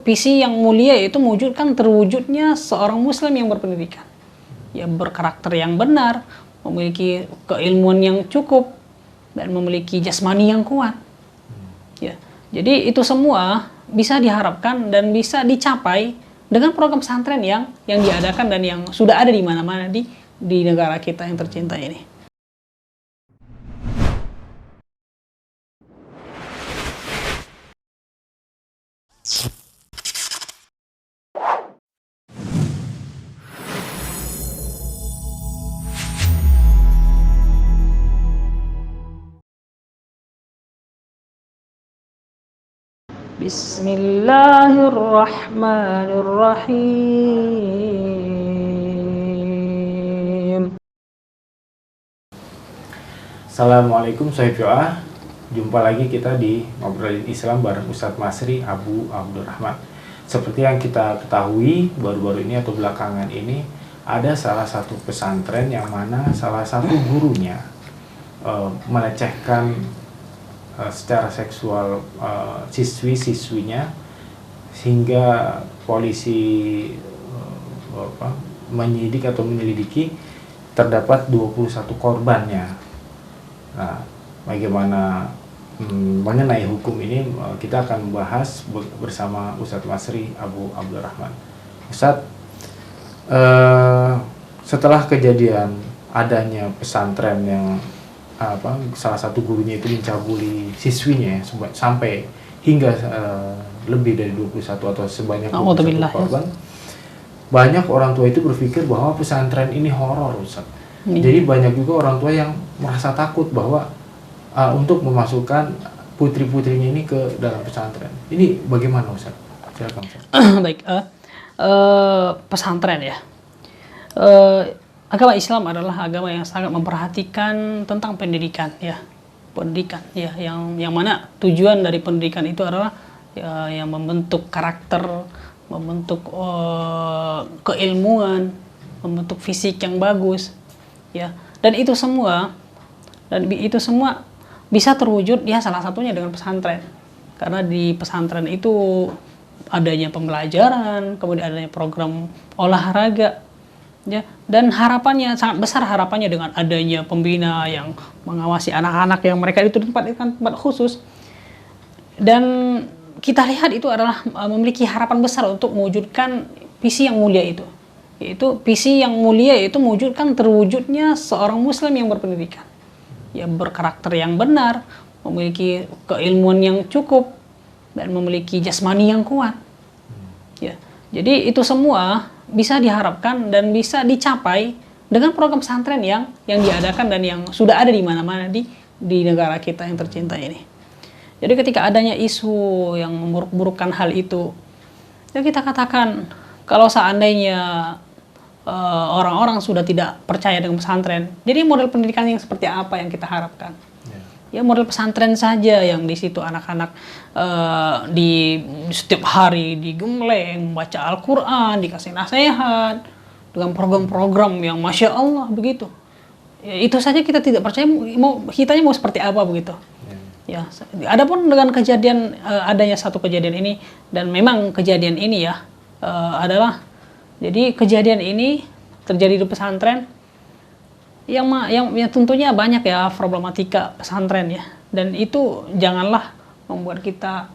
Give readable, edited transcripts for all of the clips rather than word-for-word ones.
Visi yang mulia itu mewujudkan terwujudnya seorang muslim yang berpendidikan, yang berkarakter yang benar, memiliki keilmuan yang cukup, dan memiliki jasmani yang kuat. Ya, jadi itu semua bisa diharapkan dan bisa dicapai dengan program pesantren yang diadakan dan yang sudah ada di mana-mana di negara kita yang tercinta ini. Bismillahirrahmanirrahim. Assalamualaikum Sohib Yoah. Jumpa lagi kita di Ngobrolin Islam bareng Ustadz Masri Abu Abdurrahman. Seperti yang kita ketahui baru-baru ini atau belakangan ini ada salah satu pesantren yang mana salah satu gurunya melecehkan secara seksual siswi-siswinya sehingga polisi menyidik atau menyelidiki terdapat 21 korbannya. Nah, bagaimana mengenai hukum ini kita akan membahas bersama Ustadz Masri Abu Abdurrahman. Ustadz, setelah kejadian adanya pesantren yang salah satu gurunya itu mencabuli siswinya ya, sampai hingga lebih dari 21 atau sebanyak 21 korban, banyak orang tua itu berpikir bahwa pesantren ini horor, Ustaz. Jadi banyak juga orang tua yang merasa takut bahwa untuk memasukkan putri-putrinya ini ke dalam pesantren. Ini bagaimana, Ustaz? Silakan, Ustaz. Baik, pesantren ya. Agama Islam adalah agama yang sangat memperhatikan tentang pendidikan ya. Pendidikan ya, yang mana tujuan dari pendidikan itu adalah yang membentuk karakter, membentuk keilmuan, membentuk fisik yang bagus ya. Dan itu semua bisa terwujud ya salah satunya dengan pesantren. Karena di pesantren itu adanya pembelajaran, kemudian adanya program olahraga ya, dan harapannya sangat besar, harapannya dengan adanya pembina yang mengawasi anak-anak yang mereka itu ditempatkan tempat khusus. Dan kita lihat itu adalah memiliki harapan besar untuk mewujudkan visi yang mulia itu, yaitu visi yang mulia itu mewujudkan terwujudnya seorang muslim yang berpendidikan, yang berkarakter yang benar, memiliki keilmuan yang cukup, dan memiliki jasmani yang kuat ya. Jadi itu semua bisa diharapkan dan bisa dicapai dengan program pesantren yang diadakan dan yang sudah ada di mana-mana di negara kita yang tercinta ini. Jadi ketika adanya isu yang memburuk-burukkan hal itu, ya kita katakan kalau seandainya orang-orang sudah tidak percaya dengan pesantren, jadi model pendidikan yang seperti apa yang kita harapkan? Ya model pesantren saja yang di situ anak-anak di setiap hari digembleng, membaca Al-Quran, dikasih nasihat dengan program-program yang Masya Allah begitu. Ya, itu saja kita tidak percaya, kitanya mau seperti apa begitu. Ya, adapun dengan kejadian adanya satu kejadian ini, dan memang kejadian ini ya adalah, jadi kejadian ini terjadi di pesantren yang tentunya banyak ya problematika pesantren ya, dan itu janganlah membuat kita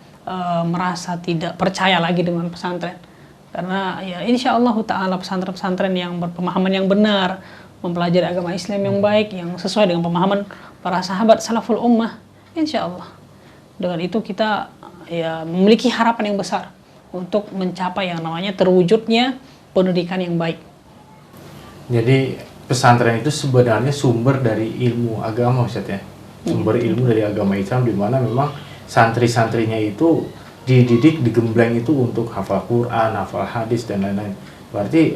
merasa tidak percaya lagi dengan pesantren, karena ya insya Allah ta'ala pesantren-pesantren yang berpemahaman yang benar, mempelajari agama Islam yang baik, yang sesuai dengan pemahaman para sahabat salaful ummah, insya Allah dengan itu kita ya memiliki harapan yang besar untuk mencapai yang namanya terwujudnya pendidikan yang baik. Jadi pesantren itu sebenarnya sumber dari ilmu agama, Ustaz ya. Sumber ilmu dari agama Islam, di mana memang santri-santrinya itu dididik, digembleng itu untuk hafal Quran, hafal hadis dan lain-lain. Berarti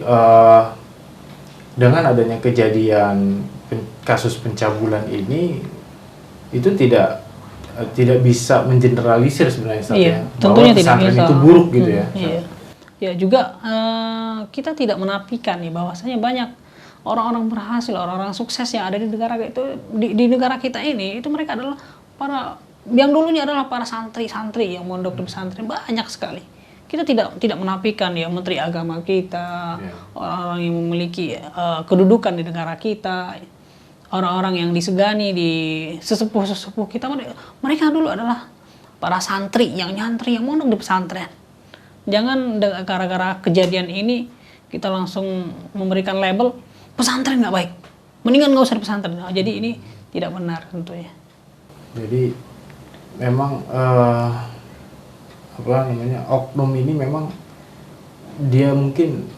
dengan adanya kejadian kasus pencabulan ini itu tidak bisa mengeneralisir sebenarnya, Ustaz ya. Tentunya bahwa pesantren itu buruk gitu ya. Iya. Ya juga kita tidak menafikan nih bahwasanya banyak orang-orang berhasil, orang-orang sukses yang ada di negara itu, di negara kita ini, itu mereka adalah para yang dulunya adalah para santri-santri yang mondok di pesantren, banyak sekali kita tidak menafikan ya menteri agama kita, Ya. orang-orang yang memiliki kedudukan di negara kita, orang-orang yang disegani di sesepuh-sesepuh kita. Mereka dulu adalah para santri yang nyantri, yang mondok di pesantren. Jangan gara-gara kejadian ini kita langsung memberikan label pesantren nggak baik, mendingan nggak usah di pesantren. Nah, jadi ini tidak benar tentunya. Jadi memang oknum ini memang dia mungkin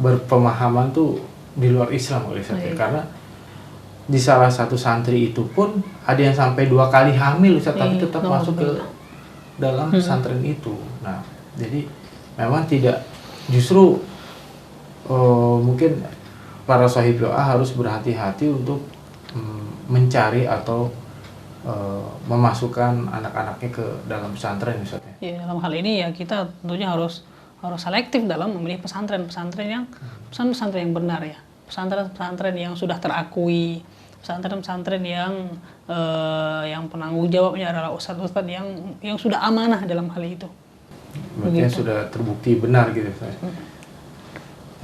berpemahaman tuh di luar Islam oleh saya, karena di salah satu santri itu pun ada yang sampai 2 kali hamil Ustaz, tapi tetap masuk ke dalam pesantren itu. Nah, jadi memang tidak, justru mungkin para sahib doa harus berhati-hati untuk mencari atau memasukkan anak-anaknya ke dalam pesantren misalnya. Ya, dalam hal ini ya kita tentunya harus selektif dalam memilih pesantren yang benar ya, pesantren yang sudah terakui, pesantren yang penanggung jawabnya adalah ustadz-ustadz yang sudah amanah dalam hal itu. Berarti sudah terbukti benar gitu.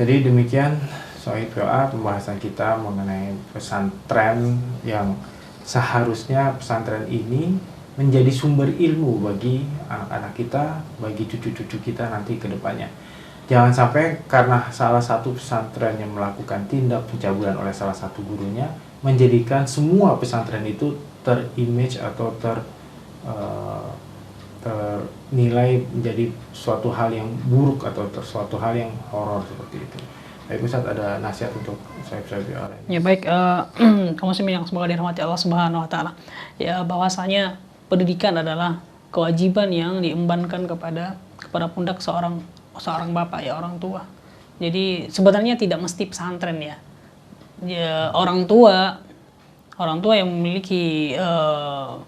Jadi demikian Sohib POA pembahasan kita mengenai pesantren yang seharusnya pesantren ini menjadi sumber ilmu bagi anak-anak kita, bagi cucu-cucu kita nanti ke depannya. Jangan sampai karena salah satu pesantren yang melakukan tindak pencabulan oleh salah satu gurunya menjadikan semua pesantren itu terimage atau ternilai menjadi suatu hal yang buruk atau suatu hal yang horor seperti itu. Baik Ustaz, ada nasihat untuk sahib-sahib POA? Ya baik, kaum muslimin yang semoga dirahmati Allah Subhanahu wa taala. Ya, bahwasanya pendidikan adalah kewajiban yang diembankan kepada pundak seorang bapak ya, orang tua. Jadi sebenarnya tidak mesti pesantren ya. Ya, orang tua yang memiliki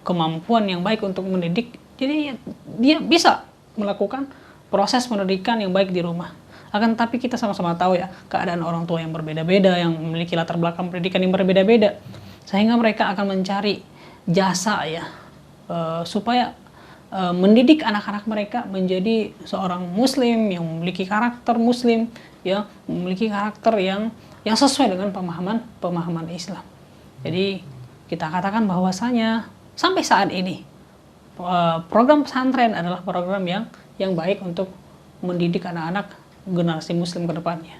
kemampuan yang baik untuk mendidik, jadi dia bisa melakukan proses pendidikan yang baik di rumah. Akan tapi kita sama-sama tahu ya, keadaan orang tua yang berbeda-beda, yang memiliki latar belakang pendidikan yang berbeda-beda, sehingga mereka akan mencari jasa ya, supaya mendidik anak-anak mereka menjadi seorang muslim yang memiliki karakter muslim, ya, memiliki karakter yang sesuai dengan pemahaman Islam. Jadi kita katakan bahwasanya sampai saat ini program pesantren adalah program yang baik untuk mendidik anak-anak generasi muslim ke depannya.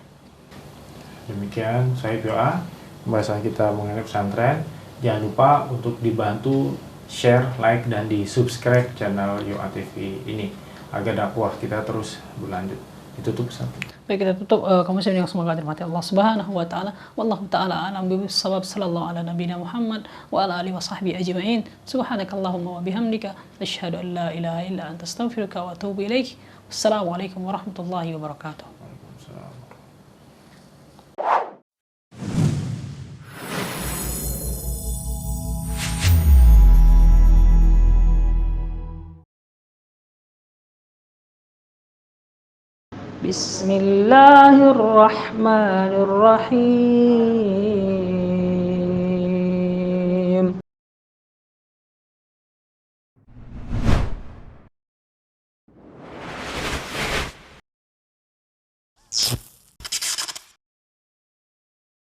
Demikian Sahib POA pembahasan kita mengenai pesantren. Jangan lupa untuk dibantu share, like, dan di subscribe channel YOA TV ini agar dakwah kita terus berlanjut. Ditutup Ustaz. Baik, kita tutup kaum muslimin yang semoga dirahmati Allah Subhanahu wa taala. Wallahu taala a'lam bishawab. Sallallahu ala nabiyina Muhammad wa ala alihi wasahbihi ajma'in. Subhanakallahumma wa bihamdika asyhadu an la ilaha illa anta astaghfiruka wa atubu ilaik. Assalamualaikum warahmatullahi wabarakatuh. Bismillahirrahmanirrahim.